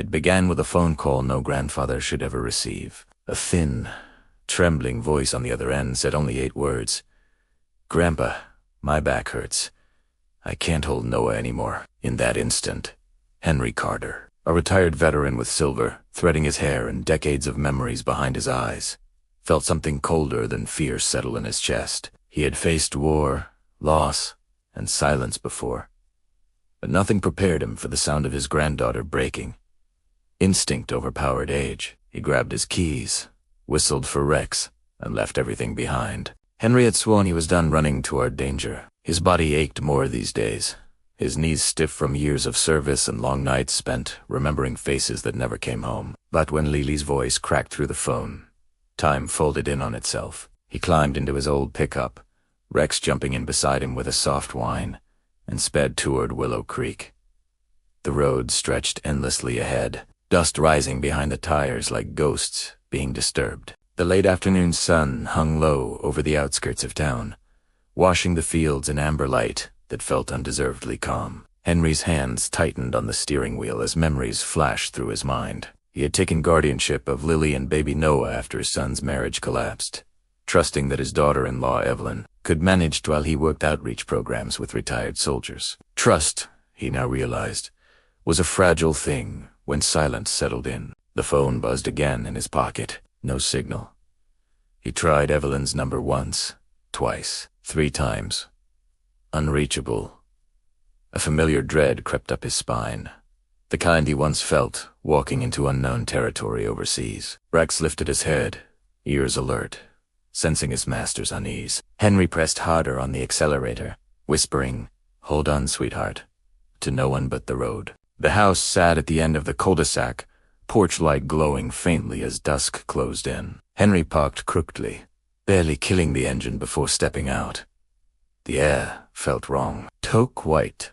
It began with a phone call no grandfather should ever receive. A thin, trembling voice on the other end said only 8 words. "Grandpa, my back hurts. I can't hold Noah anymore." In that instant, Henry Carter, a retired veteran with silver threading his hair and decades of memories behind his eyes, felt something colder than fear settle in his chest. He had faced war, loss, and silence before, but nothing prepared him for the sound of his granddaughter breaking. Instinct overpowered age. He grabbed his keys, whistled for Rex, and left everything behind. Henry had sworn he was done running toward danger. His body ached more these days, his knees stiff from years of service and long nights spent remembering faces that never came home. But when Lily's voice cracked through the phone, time folded in on itself. He climbed into his old pickup, Rex jumping in beside him with a soft whine, and sped toward Willow Creek. The road stretched endlessly ahead, dust rising behind the tires like ghosts being disturbed. The late afternoon sun hung low over the outskirts of town, washing the fields in amber light that felt undeservedly calm. Henry's hands tightened on the steering wheel as memories flashed through his mind. He had taken guardianship of Lily and baby Noah after his son's marriage collapsed, trusting that his daughter-in-law Evelyn could manage while he worked outreach programs with retired soldiers. Trust, he now realized, was a fragile thing when silence settled in. The phone buzzed again in his pocket. No signal. He tried Evelyn's number once, twice, 3 times. Unreachable. A familiar dread crept up his spine, the kind he once felt walking into unknown territory overseas. Rex lifted his head, ears alert, sensing his master's unease. Henry pressed harder on the accelerator, whispering, "Hold on, sweetheart," to no one but the road. The house sat at the end of the cul-de-sac, porch light glowing faintly as dusk closed in. Henry parked crookedly, barely killing the engine before stepping out. The air felt wrong. Toke white.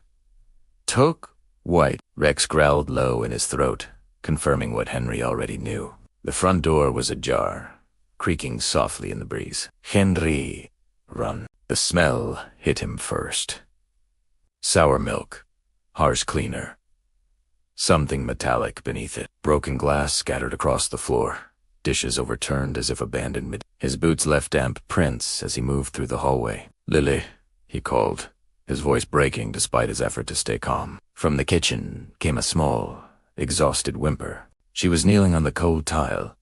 Toke white. Rex growled low in his throat, confirming what Henry already knew. The front door was ajar, creaking softly in the breeze. Henry, run. The smell hit him first. Sour milk, harsh cleaner. Something metallic beneath it. Broken glass scattered across the floor, dishes overturned as if abandoned. His boots left damp prints as he moved through the hallway. "Lily," he called, his voice breaking despite his effort to stay calm. From the kitchen came a small, exhausted whimper. She was kneeling on the cold tile,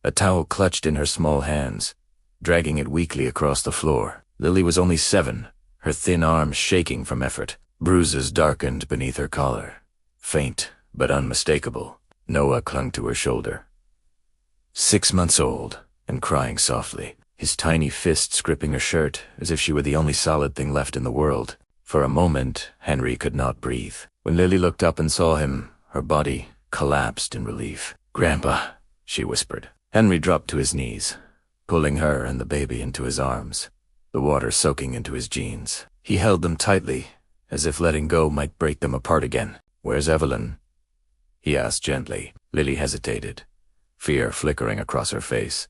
a towel clutched in her small hands, dragging it weakly across the floor. Lily was only 7, her thin arms shaking from effort. Bruises darkened beneath her collar, faint but unmistakable. Noah clung to her shoulder, 6 months old and crying softly, his tiny fists gripping her shirt as if she were the only solid thing left in the world. For a moment, Henry could not breathe. When Lily looked up and saw him, her body collapsed in relief. "Grandpa," she whispered. Henry dropped to his knees, pulling her and the baby into his arms, the water soaking into his jeans. He held them tightly, as if letting go might break them apart again. "Where's Evelyn?" he asked gently. Lily hesitated, fear flickering across her face.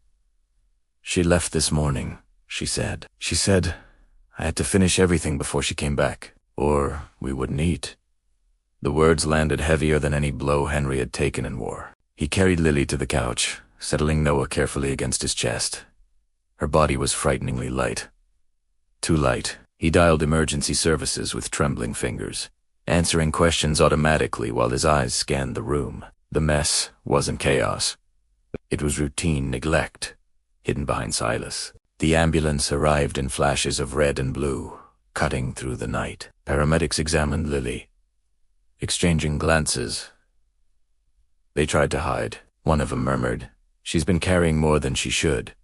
"She left this morning," she said. "She said I had to finish everything before she came back, or we wouldn't eat." The words landed heavier than any blow Henry had taken in war. He carried Lily to the couch, settling Noah carefully against his chest. Her body was frighteningly light. Too light. He dialed emergency services with trembling fingers, answering questions automatically while his eyes scanned the room. The mess wasn't chaos. It was routine neglect, hidden behind Silas. The ambulance arrived in flashes of red and blue, cutting through the night. Paramedics examined Lily, exchanging glances. They tried to hide. One of them murmured, "She's been carrying more than she should."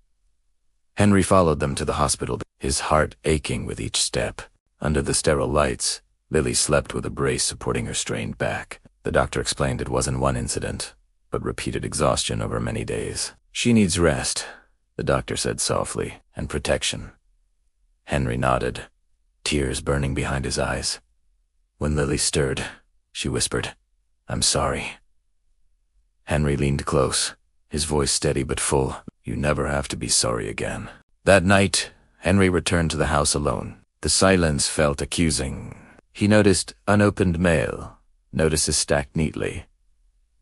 Henry followed them to the hospital, his heart aching with each step. Under the sterile lights, Lily slept with a brace supporting her strained back. The doctor explained it wasn't one incident, but repeated exhaustion over many days. "She needs rest," the doctor said softly, "and protection." Henry nodded, tears burning behind his eyes. When Lily stirred, she whispered, "I'm sorry." Henry leaned close, his voice steady but full. "You never have to be sorry again." That night, Henry returned to the house alone. The silence felt accusing. He noticed unopened mail, notices stacked neatly.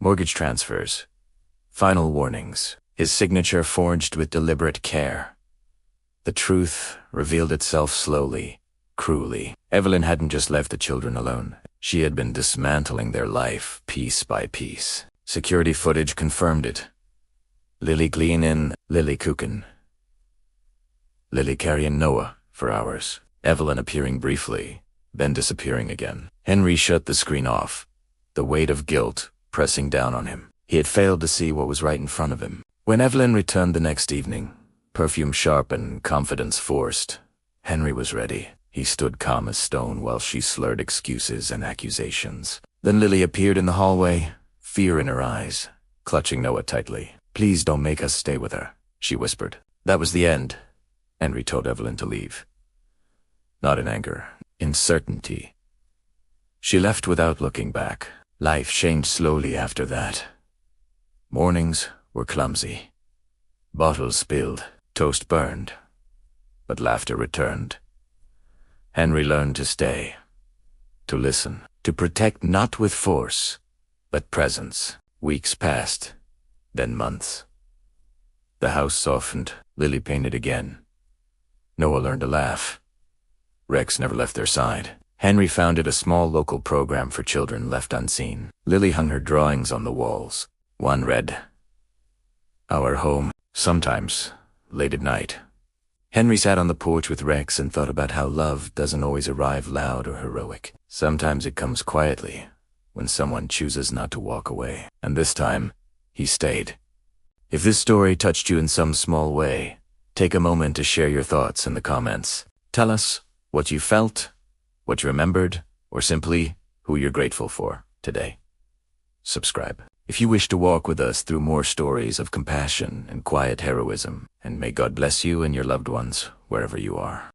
Mortgage transfers. Final warnings. His signature forged with deliberate care. The truth revealed itself slowly, cruelly. Evelyn hadn't just left the children alone. She had been dismantling their life piece by piece. Security footage confirmed it. Lily Gleanin, Lily Kukin. Lily carrying Noah for hours. Evelyn appearing briefly, then disappearing again. Henry shut the screen off, the weight of guilt pressing down on him. He had failed to see what was right in front of him. When Evelyn returned the next evening, perfume sharp and confidence forced, Henry was ready. He stood calm as stone while she slurred excuses and accusations. Then Lily appeared in the hallway, fear in her eyes, clutching Noah tightly. "Please don't make us stay with her," she whispered. That was the end. Henry told Evelyn to leave. Not in anger, in certainty. She left without looking back. Life changed slowly after that. Mornings were clumsy. Bottles spilled, toast burned, but laughter returned. Henry learned to stay, to listen, to protect not with force, but presence. Weeks passed, then months. The house softened, Lily painted again. Noah learned to laugh. Rex never left their side. Henry founded a small local program for children left unseen. Lily hung her drawings on the walls. One read, "Our home," sometimes, late at night. Henry sat on the porch with Rex and thought about how love doesn't always arrive loud or heroic. Sometimes it comes quietly, when someone chooses not to walk away. And this time, he stayed. If this story touched you in some small way, take a moment to share your thoughts in the comments. Tell us what you felt, what you remembered, or simply who you're grateful for today. Subscribe if you wish to walk with us through more stories of compassion and quiet heroism, and may God bless you and your loved ones wherever you are.